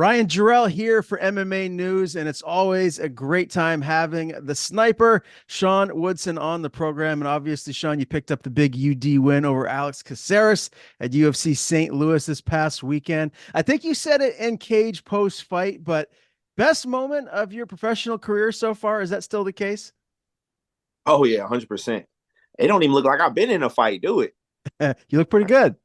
Ryan Jarrell here for MMA News, and it's always a great time having the sniper, Sean Woodson, on the program. And obviously, Sean, you picked up the big UD win over Alex Caceres at UFC St. Louis this past weekend. I think you said it in cage post-fight, but best moment of your professional career so far, is that still the case? Oh yeah, 100%. It don't even look like I've been in a fight, do it? You look pretty good.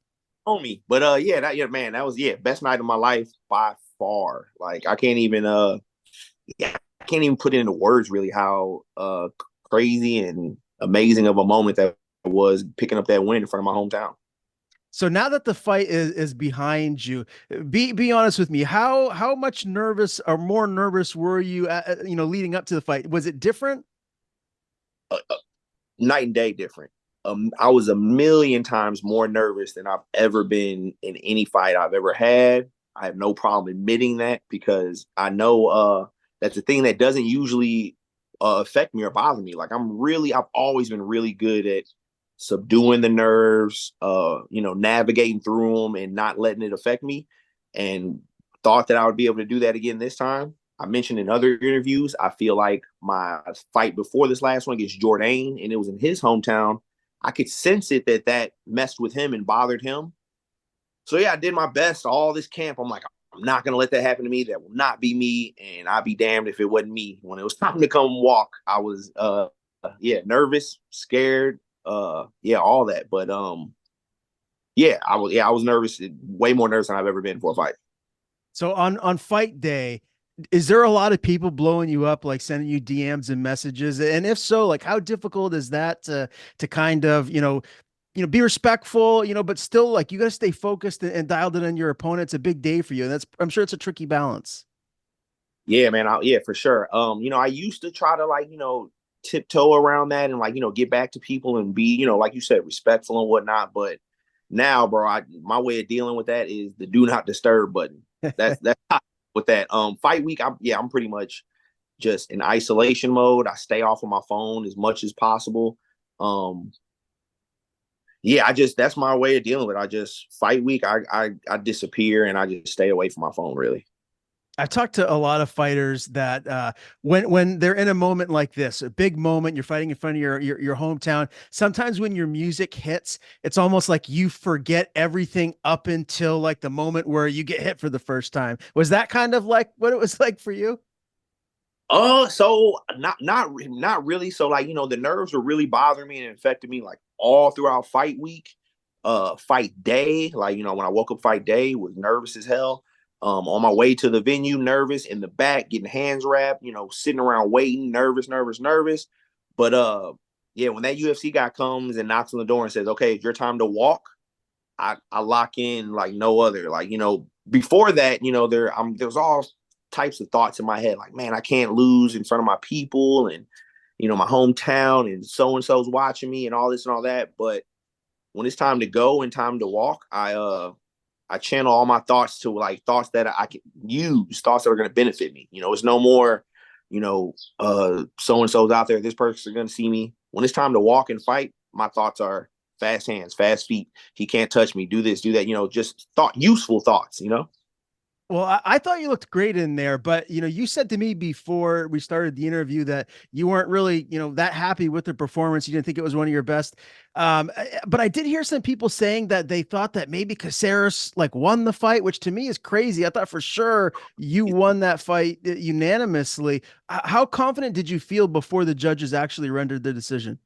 On me. But yeah, man, that was best night of my life by far. Like I can't even put it into words really how crazy and amazing of a moment that was picking up that win in front of my hometown. So now that the fight is behind you, be honest with me. How much nervous or more nervous were you leading up to the fight? Was it different? Night and day different. I was a million times more nervous than I've ever been in any fight I've ever had. I have no problem admitting that because I know that's a thing that doesn't usually affect me or bother me. Like I've always been really good at subduing the nerves, navigating through them and not letting it affect me. And thought that I would be able to do that again this time. I mentioned in other interviews, I feel like my fight before this last one against Jordan, and it was in his hometown. I could sense it that messed with him and bothered him. So yeah, I did my best all this camp. I'm like, I'm not gonna let that happen to me. That will not be me, and I'd be damned if it wasn't me. When it was time to come walk, I was nervous, scared, all that. But I was nervous, way more nervous than I've ever been for a fight. So on fight day, is there a lot of people blowing you up, like sending you DMs and messages? And if so, like how difficult is that to kind of be respectful, but still like you got to stay focused and dialed in on your opponent. It's a big day for you, and that's I'm sure it's a tricky balance. Yeah, man. Yeah, for sure. I used to try to tiptoe around that and get back to people and be, like you said, respectful and whatnot. But now, bro, my way of dealing with that is the do not disturb button. That's with that. Fight week, I'm pretty much just in isolation mode. I stay off of my phone as much as possible. Um, I just that's my way of dealing with it. I just fight week, I disappear and I just stay away from my phone really. I've talked to a lot of fighters that when they're in a moment like this, a big moment, you're fighting in front of your hometown. Sometimes when your music hits, it's almost like you forget everything up until like the moment where you get hit for the first time. Was that kind of like what it was like for you? So not really. So the nerves were really bothering me and affected me like all throughout fight week. Fight day, when I woke up fight day, was nervous as hell. On my way to the venue, nervous in the back, getting hands wrapped, sitting around waiting, nervous. But when that UFC guy comes and knocks on the door and says, "Okay, it's your time to walk," I lock in like no other. Before that, there's all types of thoughts in my head, like, man, I can't lose in front of my people and my hometown and so's watching me and all this and all that. But when it's time to go and time to walk, I channel all my thoughts to like thoughts that I can use, thoughts that are going to benefit me. It's no more, so and so's out there. This person's going to see me. When it's time to walk and fight, my thoughts are fast hands, fast feet. He can't touch me. Do this, do that. Just useful thoughts. Well, I thought you looked great in there, but you said to me before we started the interview that you weren't really, that happy with the performance. You didn't think it was one of your best. But I did hear some people saying that they thought that maybe Caceres like won the fight, which to me is crazy. I thought for sure you won that fight unanimously. How confident did you feel before the judges actually rendered the decision?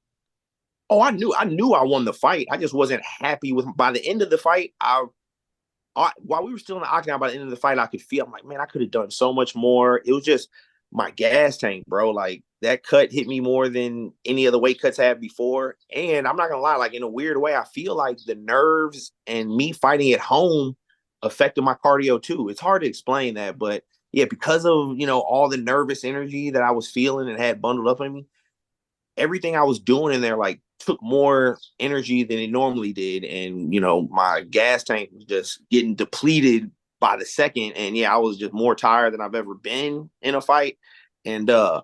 Oh, I knew I won the fight. I just wasn't happy with. By the end of the fight, while we were still in the octagon, by the end of the fight, I could feel. I'm like, man, I could have done so much more. It was just my gas tank, bro. Like that cut hit me more than any of the weight cuts I had before. And I'm not gonna lie, like in a weird way, I feel like the nerves and me fighting at home affected my cardio too. It's hard to explain that, but yeah, because of all the nervous energy that I was feeling and had bundled up in me, everything I was doing in there like took more energy than it normally did. And, my gas tank was just getting depleted by the second. And yeah, I was just more tired than I've ever been in a fight. And damn,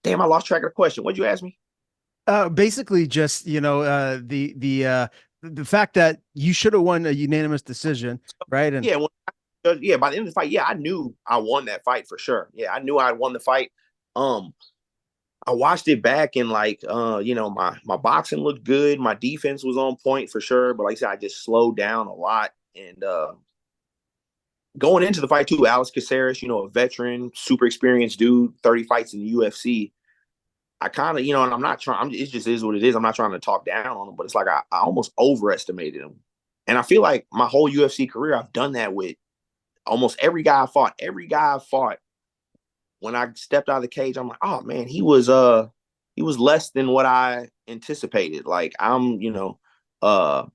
I lost track of the question. What'd you ask me? Basically just, the fact that you should have won a unanimous decision, right? And Yeah, yeah, by the end of the fight, yeah, I knew I won that fight for sure. Yeah, I knew I won the fight. Um, I watched it back and like my boxing looked good. My defense was on point for sure. But like I said, I just slowed down a lot. And going into the fight too, Alex Caceres, a veteran, super experienced dude, 30 fights in the UFC. I kind of, and I'm not trying, it just is what it is. I'm not trying to talk down on him, but it's like I almost overestimated him. And I feel like my whole UFC career, I've done that with almost every guy I fought. Every guy I fought, when I stepped out of the cage, I'm like, oh man, he was less than what I anticipated. Like uh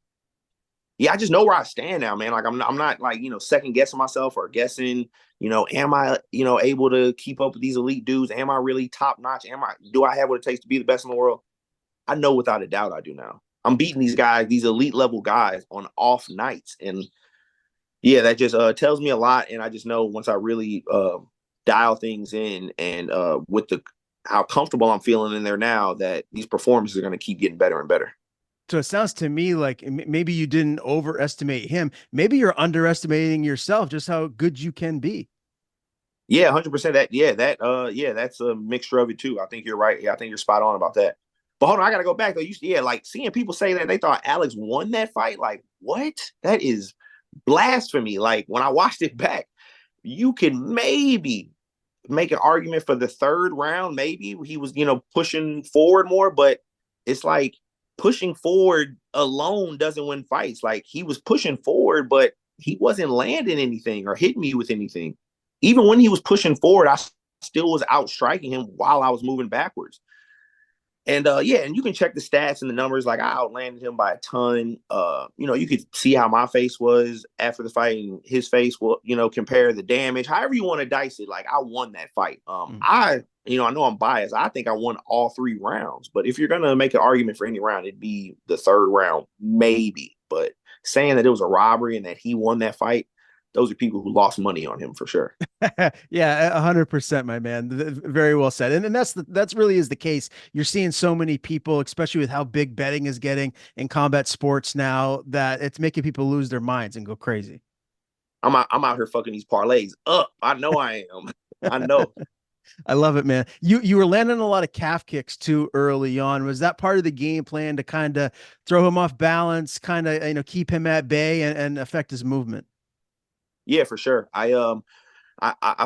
yeah, I just know where I stand now, man. Like I'm not like, second guessing myself or guessing, am I, able to keep up with these elite dudes? Am I really top notch? Do I have what it takes to be the best in the world? I know without a doubt I do now. I'm beating these guys, these elite level guys on off nights. And yeah, that just tells me a lot. And I just know once I really dial things in and with the how comfortable I'm feeling in there now, that these performances are going to keep getting better and better. So it sounds to me like maybe you didn't overestimate him. Maybe you're underestimating yourself, just how good you can be. Yeah, 100%. Yeah, that's a mixture of it too. I think you're right. Yeah, I think you're spot on about that. But hold on, I gotta go back though. Yeah, like seeing people say that they thought Alex won that fight, like what? That is blasphemy. Like when I watched it back, you can maybe make an argument for the third round. Maybe he was, pushing forward more, but it's like pushing forward alone doesn't win fights. Like he was pushing forward, but he wasn't landing anything or hitting me with anything. Even when he was pushing forward, I still was out striking him while I was moving backwards. And yeah, and you can check the stats and the numbers. Like I outlanded him by a ton. You could see how my face was after the fight, and his face will, compare the damage. However you want to dice it. Like I won that fight. Mm. I know I'm biased. I think I won all three rounds. But if you're gonna make an argument for any round, it'd be the third round, maybe. But saying that it was a robbery and that he won that fight, those are people who lost money on him for sure. Yeah, 100%, my man. Very well said. And that's really is the case. You're seeing so many people, especially with how big betting is getting in combat sports now, that it's making people lose their minds and go crazy. I'm out here fucking these parlays up. I know I am. I know. I love it, man. You were landing a lot of calf kicks too early on. Was that part of the game plan to kind of throw him off balance, kind of keep him at bay and affect his movement? Yeah, for sure. I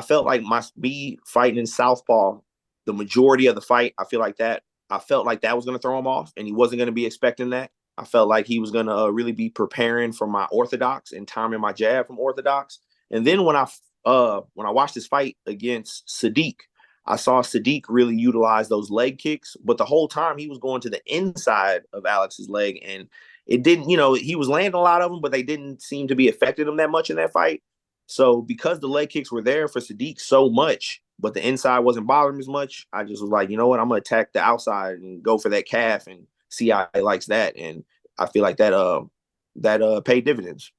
felt like my speed fighting in southpaw, the majority of the fight, I felt like that was going to throw him off, and he wasn't going to be expecting that. I felt like he was going to really be preparing for my orthodox and timing my jab from orthodox. And then when I watched this fight against Sodiq, I saw Sodiq really utilize those leg kicks, but the whole time he was going to the inside of Alex's leg, and it didn't. He was landing a lot of them, but they didn't seem to be affecting him that much in that fight. So because the leg kicks were there for Sodiq so much, but the inside wasn't bothering him as much, I just was like, you know what, I'm gonna attack the outside and go for that calf and see how he likes that. And I feel like that paid dividends.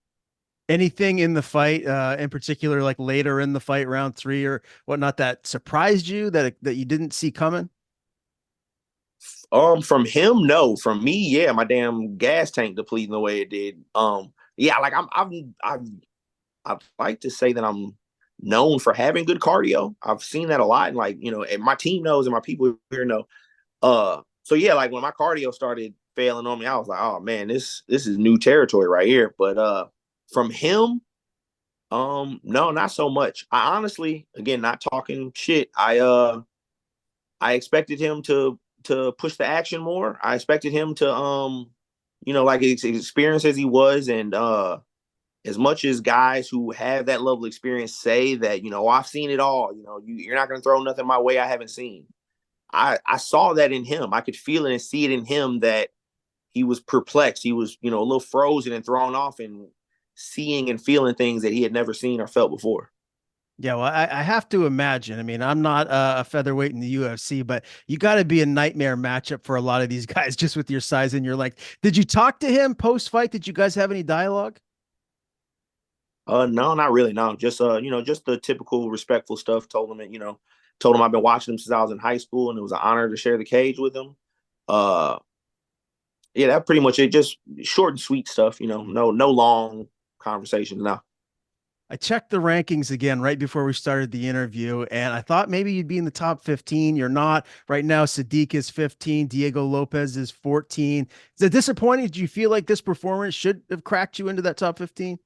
Anything in the fight, in particular, like later in the fight, round three or whatnot, that surprised you that you didn't see coming? From him, no. From me, yeah, my damn gas tank depleting the way it did. Yeah, like I'd like to say that I'm known for having good cardio. I've seen that a lot, and like and my team knows, and my people here know. So yeah, like when my cardio started failing on me, I was like, oh man, this is new territory right here. But from him, no, not so much. I honestly, again, not talking shit. I expected him to push the action more. I expected him to like his experience as he was, and as much as guys who have that level of experience say that, oh, I've seen it all, you're not going to throw nothing my way I haven't seen. I saw that in him. I could feel it and see it in him that he was perplexed. He was, a little frozen and thrown off and seeing and feeling things that he had never seen or felt before. Yeah, well, I have to imagine. I mean, I'm not a featherweight in the UFC, but you got to be a nightmare matchup for a lot of these guys just with your size and your length. Did you talk to him post fight? Did you guys have any dialogue? No, not really. No, just just the typical respectful stuff. Told him I've been watching him since I was in high school, and it was an honor to share the cage with him. Uh, yeah, that pretty much it. Just short and sweet stuff. No long conversations. No. I checked the rankings again right before we started the interview, and I thought maybe you'd be in the top 15. You're not. Right now, Sodiq is 15, Diego Lopez is 14. Is it disappointing? Did you feel like this performance should have cracked you into that top 15?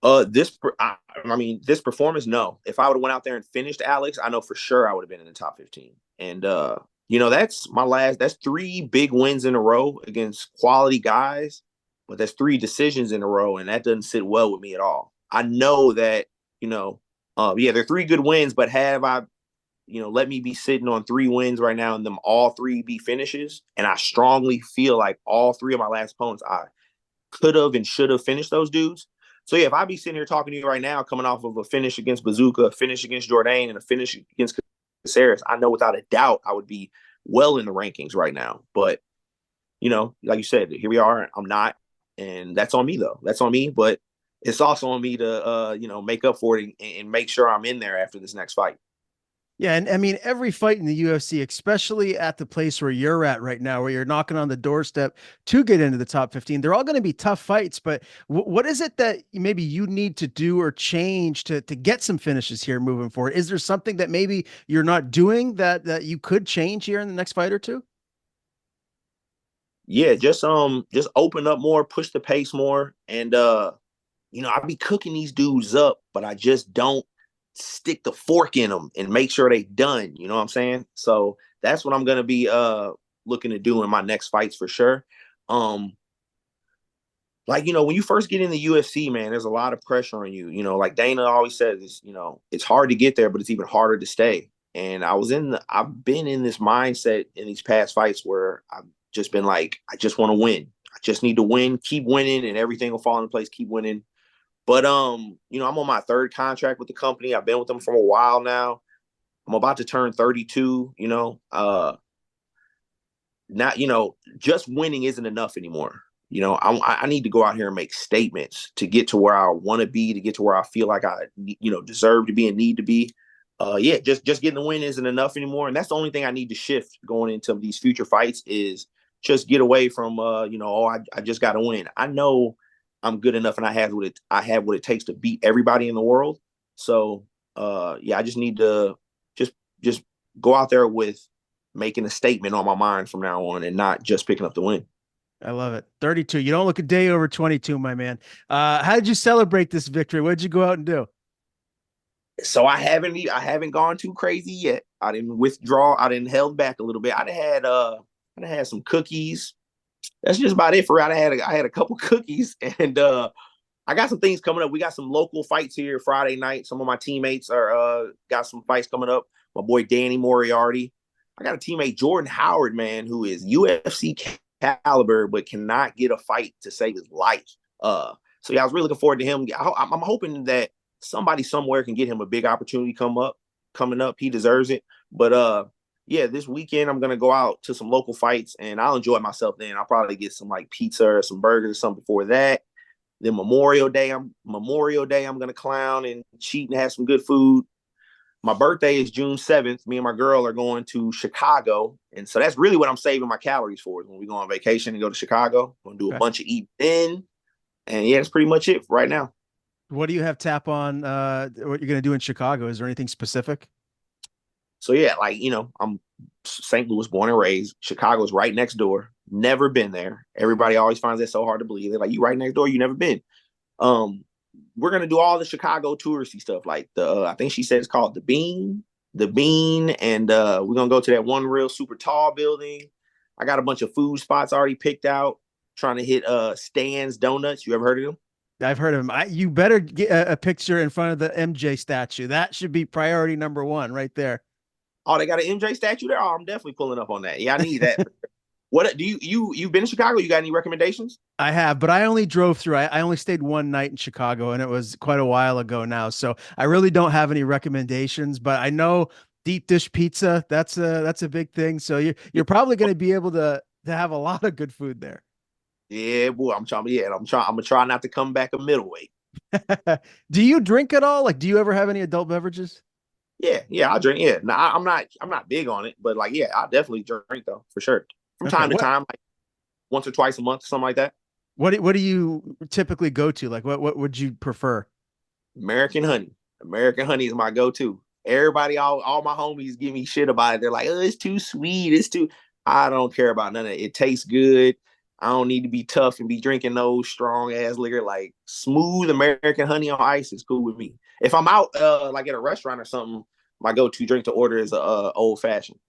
I mean, this performance, no. If I would have went out there and finished Alex, I know for sure I would have been in the top 15. And that's three big wins in a row against quality guys, but that's three decisions in a row, and that doesn't sit well with me at all. I know that, they're three good wins, but have I, let me be sitting on three wins right now and them all three be finishes. And I strongly feel like all three of my last opponents, I could have and should have finished those dudes. So yeah, if I be sitting here talking to you right now, coming off of a finish against Bazooka, a finish against Jourdain, and a finish against Caceres, I know without a doubt I would be well in the rankings right now. But like you said, here we are. I'm not, and that's on me though. That's on me. But it's also on me to make up for it and make sure I'm in there after this next fight. Yeah, and I mean every fight in the UFC, especially at the place where you're at right now, where you're knocking on the doorstep to get into the top 15, they're all going to be tough fights. But what is it that maybe you need to do or change to get some finishes here moving forward? Is there something that maybe you're not doing that you could change here in the next fight or two? Yeah, just open up more, push the pace more, and I be cooking these dudes up, but I just don't stick the fork in them and make sure they done. You know what I'm saying? So that's what I'm gonna be looking to do in my next fights for sure. Um, when you first get in the UFC, man, there's a lot of pressure on you. Like Dana always says, it's hard to get there, but it's even harder to stay. And I've been in this mindset in these past fights where I've just been like, I just want to win. I just need to win, keep winning, and everything will fall into place. Keep winning. But I'm on my third contract with the company. I've been with them for a while now. I'm about to turn 32. Not just winning isn't enough anymore. I need to go out here and make statements to get to where I want to be, to get to where I feel like I deserve to be and need to be. Yeah, just getting the win isn't enough anymore, and that's the only thing I need to shift going into these future fights is just get away from I just got to win. I know I'm good enough, and I have what it takes to beat everybody in the world. So yeah, I just need to just go out there with making a statement on my mind from now on, and not just picking up the win. I love it. 32. You don't look a day over 22, my man. How did you celebrate this victory? What did you go out and do? So I haven't gone too crazy yet. I didn't withdraw. I didn't held back a little bit. I had some cookies. That's just about it for it. I had a couple cookies, and I got some things coming up. We got some local fights here Friday night. Some of my teammates are got some fights coming up. My boy Danny Moriarty. I got a teammate Jordan Howard, man, who is UFC caliber but cannot get a fight to save his life. So yeah, I was really looking forward to him. I'm hoping that somebody somewhere can get him a big opportunity coming up. He deserves it. But yeah, this weekend I'm gonna go out to some local fights and I'll enjoy myself then. I'll probably get some like pizza or some burgers or something before that. Then Memorial Day, I'm gonna clown and cheat and have some good food. My birthday is June 7th. Me and my girl are going to Chicago. And so that's really what I'm saving my calories for is when we go on vacation and go to Chicago. I'm gonna do a Okay. bunch of eating then. And yeah, that's pretty much it right now. What do you have tap on? What you're going to do in Chicago? Is there anything specific? So yeah, I'm St. Louis born and raised. Chicago's right next door. Never been there. Everybody always finds that so hard to believe. They're like, you right next door, you never been. Um, we're gonna do all the Chicago touristy stuff, like I think she said it's called the Bean, and we're gonna go to that one real super tall building. I got a bunch of food spots already picked out. Trying to hit Stan's Donuts. You ever heard of them? I've heard of him. You better get a picture in front of the MJ statue. That should be priority number one right there. Oh, they got an MJ statue there. Oh, I'm definitely pulling up on that. Yeah, I need that. What do you've been to Chicago? You got any recommendations? I have, but I only drove through. I only stayed one night in Chicago, and it was quite a while ago now. So I really don't have any recommendations. But I know deep dish pizza. That's a big thing. So you're probably going to be able to have a lot of good food there. Yeah, boy, I'm trying. Yeah, I'm trying. I'm gonna try not to come back a middleweight. Do you drink at all? Like, do you ever have any adult beverages? Yeah, I drink. Yeah, no, I'm not big on it, but like, yeah, I definitely drink though for sure from Okay. time to What time, like once or twice a month, something like that. What do you typically go to? Like what would you prefer? American honey. American honey is my go-to. Everybody, all my homies give me shit about it. They're like, oh, it's too sweet. It's too. I don't care about none of it. It tastes good. I don't need to be tough and be drinking those strong ass liquor. Like smooth American honey on ice is cool with me. If I'm out like at a restaurant or something, my go-to drink to order is a old fashioned.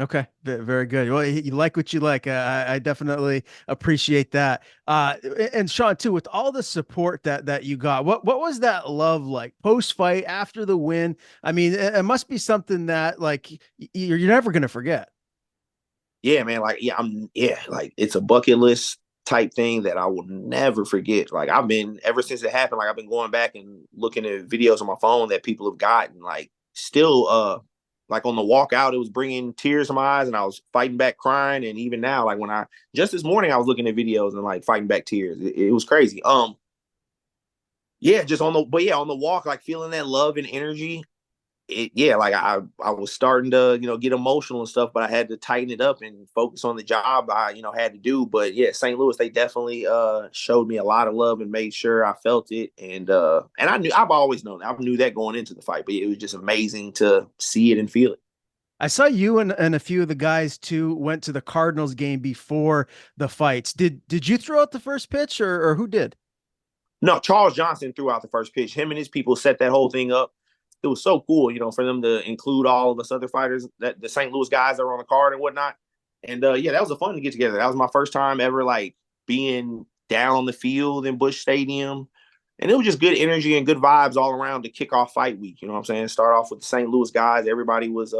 Okay, very good. Well, you like what you like. I definitely appreciate that. And Sean, too, with all the support that you got, what was that love like post fight after the win? I mean, it must be something that like you're never gonna forget. Yeah, man. Like, like it's a bucket list type thing that I will never forget. Like, I've been ever since it happened. Like, I've been going back and looking at videos on my phone that people have gotten. Like, still, like on the walkout, it was bringing tears to my eyes, and I was fighting back, crying. And even now, like when I just this morning, I was looking at videos and like fighting back tears. It was crazy. Yeah, just on the but yeah, on the walk, like feeling that love and energy yeah, like I was starting to get emotional and stuff, but I had to tighten it up and focus on the job I had to do. But yeah, St. Louis, they definitely showed me a lot of love and made sure I felt it. And I've always known I knew that going into the fight, but it was just amazing to see it and feel it. I saw you and a few of the guys too went to the Cardinals game before the fights. Did you throw out the first pitch or who did? No, Charles Johnson threw out the first pitch. Him and his people set that whole thing up. It was so cool, for them to include all of us other fighters, that the St. Louis guys that were on the card and whatnot. And yeah, that was a fun to get together. That was my first time ever like being down on the field in Busch Stadium. And it was just good energy and good vibes all around to kick off fight week. You know what I'm saying? Start off with the St. Louis guys. Everybody was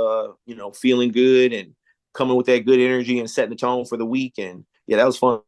feeling good and coming with that good energy and setting the tone for the week. And yeah, that was fun.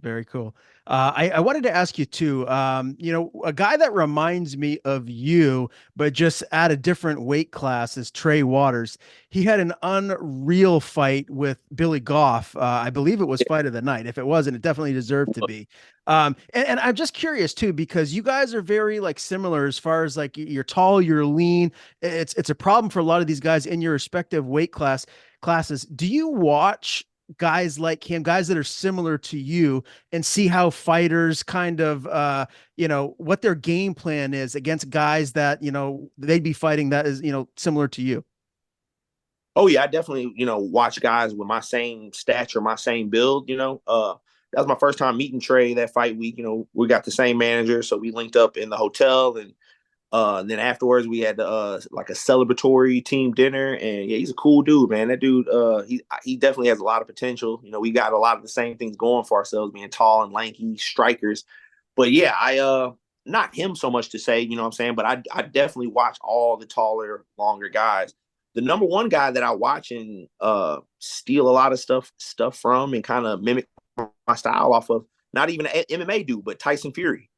Very cool. I wanted to ask you too. A guy that reminds me of you, but just at a different weight class is Trey Waters. He had an unreal fight with Billy Goff. I believe it was fight of the night. If it wasn't, it definitely deserved to be. And I'm just curious too, because you guys are very like similar as far as like you're tall, you're lean. It's a problem for a lot of these guys in your respective classes. Do you watch guys like him, guys that are similar to you, and see how fighters kind of what their game plan is against guys that they'd be fighting that is similar to you? Oh yeah, I definitely, watch guys with my same stature, my same build, That was my first time meeting Trey that fight week. We got the same manager, so we linked up in the hotel and then afterwards we had like a celebratory team dinner. And yeah, he's a cool dude, man. That dude, he definitely has a lot of potential. We got a lot of the same things going for ourselves, being tall and lanky strikers. But yeah, I not him so much to say, what I'm saying, but I definitely watch all the taller, longer guys. The number one guy that I watch and steal a lot of stuff from and kind of mimic my style off of, not even an MMA dude, but Tyson Fury.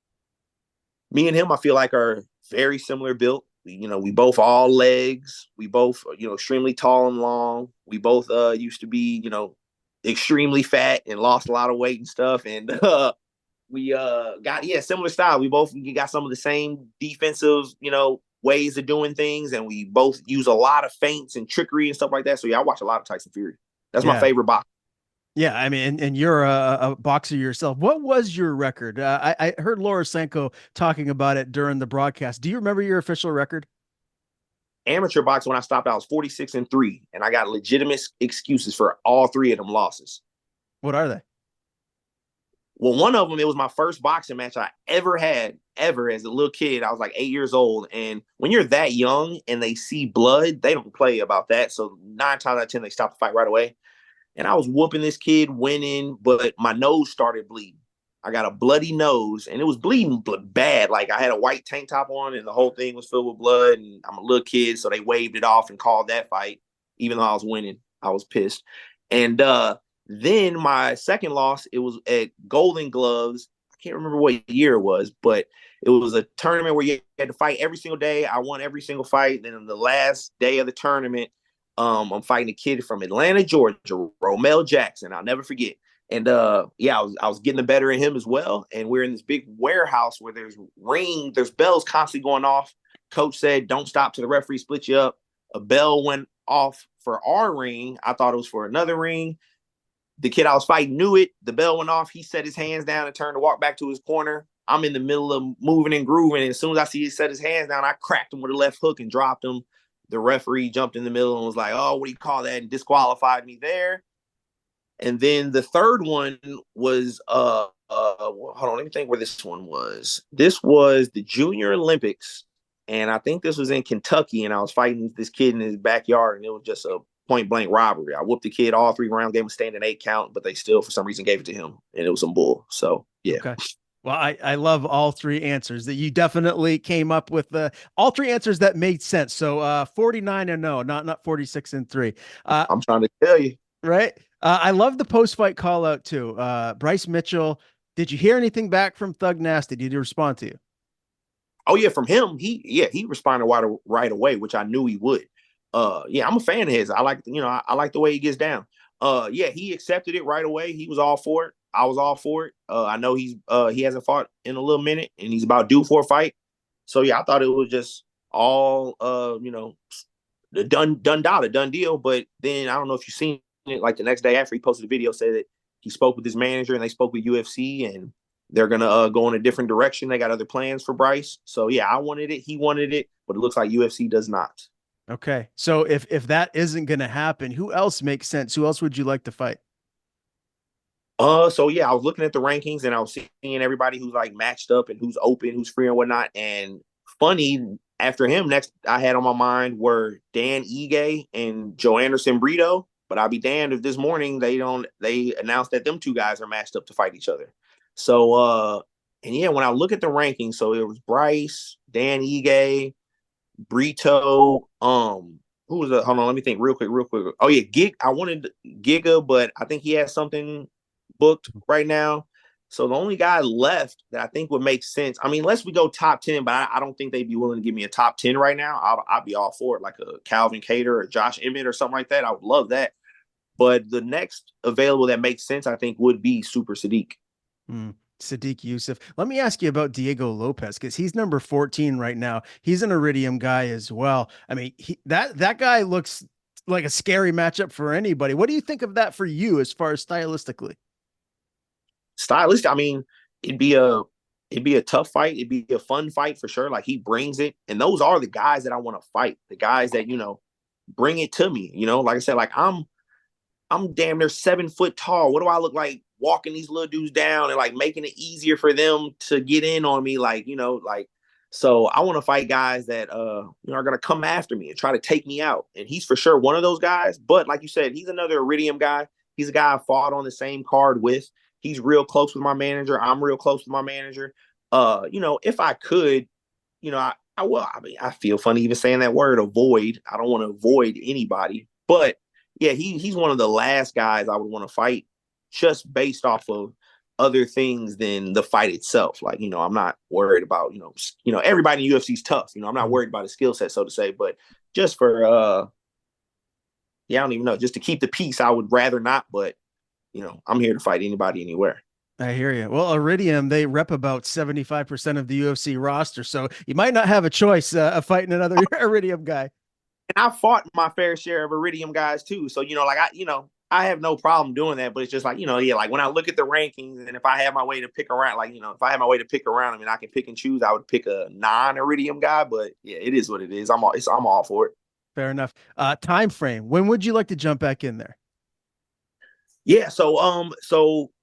Me and him, I feel like, are very similar built. We both all legs. We both, extremely tall and long. We both used to be, extremely fat and lost a lot of weight and stuff. And we got similar style. We both got some of the same defensive, ways of doing things, and we both use a lot of feints and trickery and stuff like that. So yeah, I watch a lot of Tyson Fury. That's my Yeah. favorite boxer. Yeah, I mean, and you're a boxer yourself. What was your record? I heard Laura Senko talking about it during the broadcast. Do you remember your official record? Amateur boxing, when I stopped, I was 46-3, and I got legitimate excuses for all three of them losses. What are they? Well, one of them, it was my first boxing match I ever had, ever as a little kid. I was like 8 years old. And when you're that young and they see blood, they don't play about that. So 9 times out of 10, they stop the fight right away. And I was whooping this kid, winning, but my nose started bleeding. I got a bloody nose, and it was bleeding bad. Like I had a white tank top on, and the whole thing was filled with blood. And I'm a little kid, so they waved it off and called that fight, even though I was winning. I was pissed. And then my second loss, it was at Golden Gloves. I can't remember what year it was, but it was a tournament where you had to fight every single day. I won every single fight. Then on the last day of the tournament, I'm fighting a kid from Atlanta, Georgia, Romel Jackson. I'll never forget. And yeah, I was getting the better of him as well. And we're in this big warehouse where there's bells constantly going off. Coach said, "Don't stop till the referee split you up." A bell went off for our ring. I thought it was for another ring. The kid I was fighting knew it. The bell went off. He set his hands down and turned to walk back to his corner. I'm in the middle of moving and grooving. And as soon as I see he set his hands down, I cracked him with a left hook and dropped him. The referee jumped in the middle and was like, "Oh, what do you call that?" and disqualified me there. And then the third one was hold on, let me think where this one was. This was the Junior Olympics, and I think this was in Kentucky. And I was fighting this kid in his backyard, and it was just a point blank robbery. I whooped the kid all 3 rounds, gave him a standing 8 count, but they still for some reason gave it to him, and it was some bull. So yeah. Okay. Well, I love all three answers that you definitely came up with all three answers that made sense. So 49 and no, not 46 and 3. I'm trying to tell you. Right. I love the post fight call out too. Bryce Mitchell, did you hear anything back from Thug Nasty? Did he respond to you? Oh yeah, from him, he responded right away, which I knew he would. Yeah, I'm a fan of his. I like, I like the way he gets down. Yeah, he accepted it right away. He was all for it. I was all for it. I know he hasn't fought in a little minute, and he's about due for a fight. So yeah, I thought it was just all the done deal. But then I don't know if you've seen it. Like the next day after he posted the video, said that he spoke with his manager and they spoke with UFC, and they're gonna go in a different direction. They got other plans for Bryce. So yeah, I wanted it. He wanted it, but it looks like UFC does not. Okay. So if that isn't going to happen, who else makes sense? Who else would you like to fight? So yeah, I was looking at the rankings and I was seeing everybody who's like matched up and who's open, who's free and whatnot. And funny, after him, next I had on my mind were Dan Ige and Joe Anderson Brito. But I'll be damned if this morning they announced that them two guys are matched up to fight each other. So and yeah, when I look at the rankings, so it was Bryce, Dan Ige, Brito, who was hold on, let me think real quick. Oh yeah, I wanted Giga, but I think he has something booked right now. So the only guy left that I think would make sense. I mean, unless we go top 10, but I don't think they'd be willing to give me a top 10 right now. I'll be all for it, like a Calvin Cater or Josh Emmett or something like that. I would love that. But the next available that makes sense, I think, would be Super Sadiq. Sodiq Yusuff. Let me ask you about Diego Lopez because he's number 14 right now. He's an Iridium guy as well. I mean, that guy looks like a scary matchup for anybody. What do you think of that for you as far as stylistically? I mean, it'd be a tough fight. It'd be a fun fight for sure. Like he brings it, and those are the guys that I want to fight. The guys that bring it to me. Like I said, like I'm damn near 7 foot tall. What do I look like walking these little dudes down and like making it easier for them to get in on me? So I want to fight guys that are gonna come after me and try to take me out. And he's for sure one of those guys. But like you said, he's another Iridium guy. He's a guy I fought on the same card with. He's real close with my manager. I'm real close with my manager. If I could, I will. I mean, I feel funny even saying that word, avoid. I don't want to avoid anybody. But yeah, he's one of the last guys I would want to fight just based off of other things than the fight itself. Like, I'm not worried about, everybody in UFC is tough. I'm not worried about his skill set, so to say, but just for yeah, I don't even know. Just to keep the peace, I would rather not, but I'm here to fight anybody anywhere. I hear you. Well, Iridium, they rep about 75% of the UFC roster, so you might not have a choice of fighting another Iridium guy. And I fought my fair share of Iridium guys too. So, I have no problem doing that, but it's just like, yeah, like when I look at the rankings and if I have my way to pick around, like, if I have my way to pick around, I mean, I can pick and choose. I would pick a non-Iridium guy, but yeah, it is what it is. I'm all for it. Fair enough. Time frame. When would you like to jump back in there? Yeah, so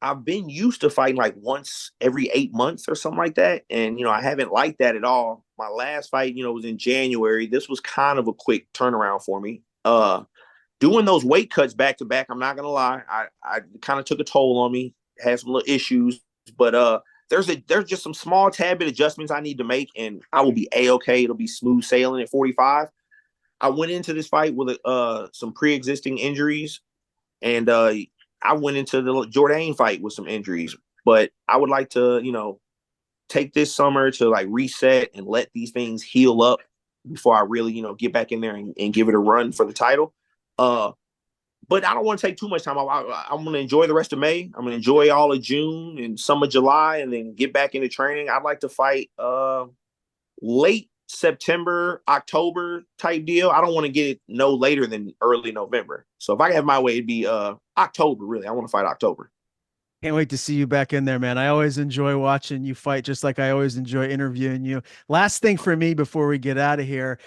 I've been used to fighting like once every 8 months or something like that. And I haven't liked that at all. My last fight, was in January. This was kind of a quick turnaround for me. Doing those weight cuts back to back, I'm not gonna lie, I kind of took a toll on me, had some little issues, but there's just some small tad bit adjustments I need to make, and I will be a-okay. It'll be smooth sailing at 45. I went into this fight with some pre-existing injuries, and I went into the Jourdain fight with some injuries. But I would like to, take this summer to like reset and let these things heal up before I really, get back in there and give it a run for the title. But I don't want to take too much time. I'm going to enjoy the rest of May. I'm going to enjoy all of June and some of July, and then get back into training. I'd like to fight late September, October type deal. I don't want to get it no later than early November. So if I have my way, it'd be October. Really, I want to fight October. Can't wait to see you back in there, man. I always enjoy watching you fight, just like I always enjoy interviewing you. Last thing for me before we get out of here,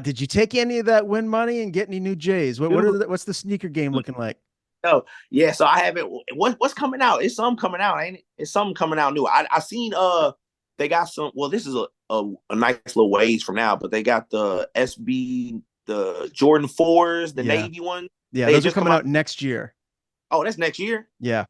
did you take any of that win money and get any new J's? Dude, What's the sneaker game looking like? no, yeah. So I haven't. What's coming out? It's something coming out, ain't it? It's something coming out new. I seen they got some. Well, this is a nice little ways from now, but they got the SB, the Jordan 4s, the Yeah, Navy one. yeah, They those are just come coming out. out next year. Oh, that's next year. Yeah.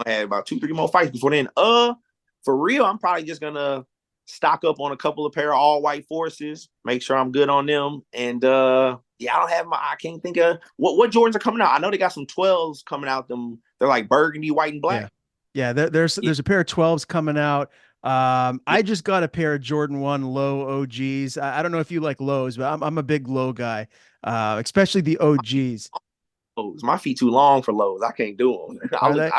I had about 2, 3 more fights before then. For real, I'm probably just gonna stock up on a couple of pair of all white forces, make sure I'm good on them. And yeah, I can't think of what Jordans are coming out. I know they got some 12s coming out. They're like burgundy, white, and Yeah. black. Yeah, Yeah. there's a pair of 12s coming out. I just got a pair of Jordan 1 low OGs. I don't know if you like lows, but I'm a big low guy. Especially the OGs. Lows. My feet too long for lows. I can't do them. Are they?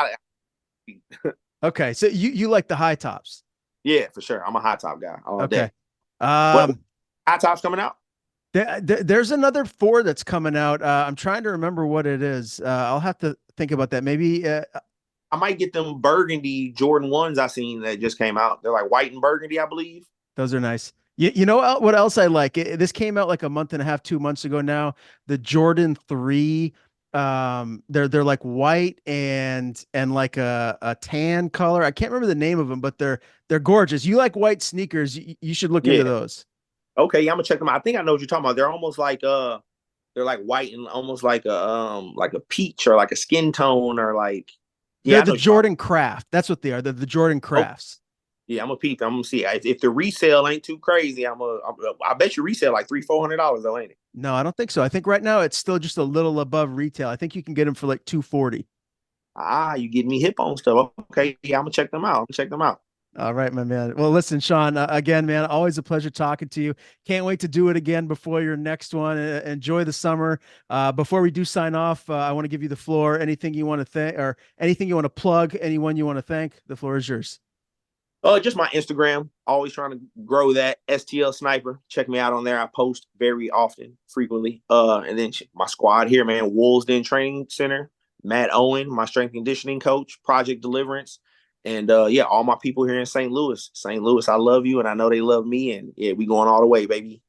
Okay, so you like the high tops. Yeah, for sure. I'm a high top guy all Okay. day. What Um high tops coming out? there's another four that's coming out. I'm trying to remember what it is. I'll have to think about that. Maybe I might get them burgundy Jordan 1s I seen that just came out. They're like white and burgundy, I believe. those are nice. You know what else I like? This came out like a month and a half, 2 months ago now. The Jordan 3. They're like white and like a tan color. I can't remember the name of them, but they're gorgeous. You like white sneakers? You should look into Yeah. those. Okay, yeah, I'm gonna check them out. I think I know what you're talking about. They're almost like they're like white and almost like a peach or like a skin tone or like They're yeah, I the know what you're talking Jordan Craft. That's what they are. They're the Jordan about. Oh, Crafts. yeah, I'm gonna peep. I'm gonna see if the resale ain't too crazy. I bet you resale like $300-$400 though, ain't it? No, I don't think so. I think right now it's still just a little above retail. I think you can get them for like 240. You getting me hip on stuff. Okay, yeah, I'm gonna check them out. I'm gonna check them out. All right, my man. Well, listen, Sean, again, man, always a pleasure talking to you. Can't wait to do it again before your next one. Enjoy the summer. Before we do sign off, I want to give you the floor. Anything you want to thank or anything you want to plug, anyone you want to thank, the floor is yours. Just my Instagram. Always trying to grow that STL Sniper. Check me out on there. I post very often, frequently. And then my squad here, man. Wolves Den Training Center. Matt Owen, my strength conditioning coach. Project Deliverance. And yeah, all my people here in St. Louis. St. Louis, I love you, and I know they love me. And yeah, we going all the way, baby.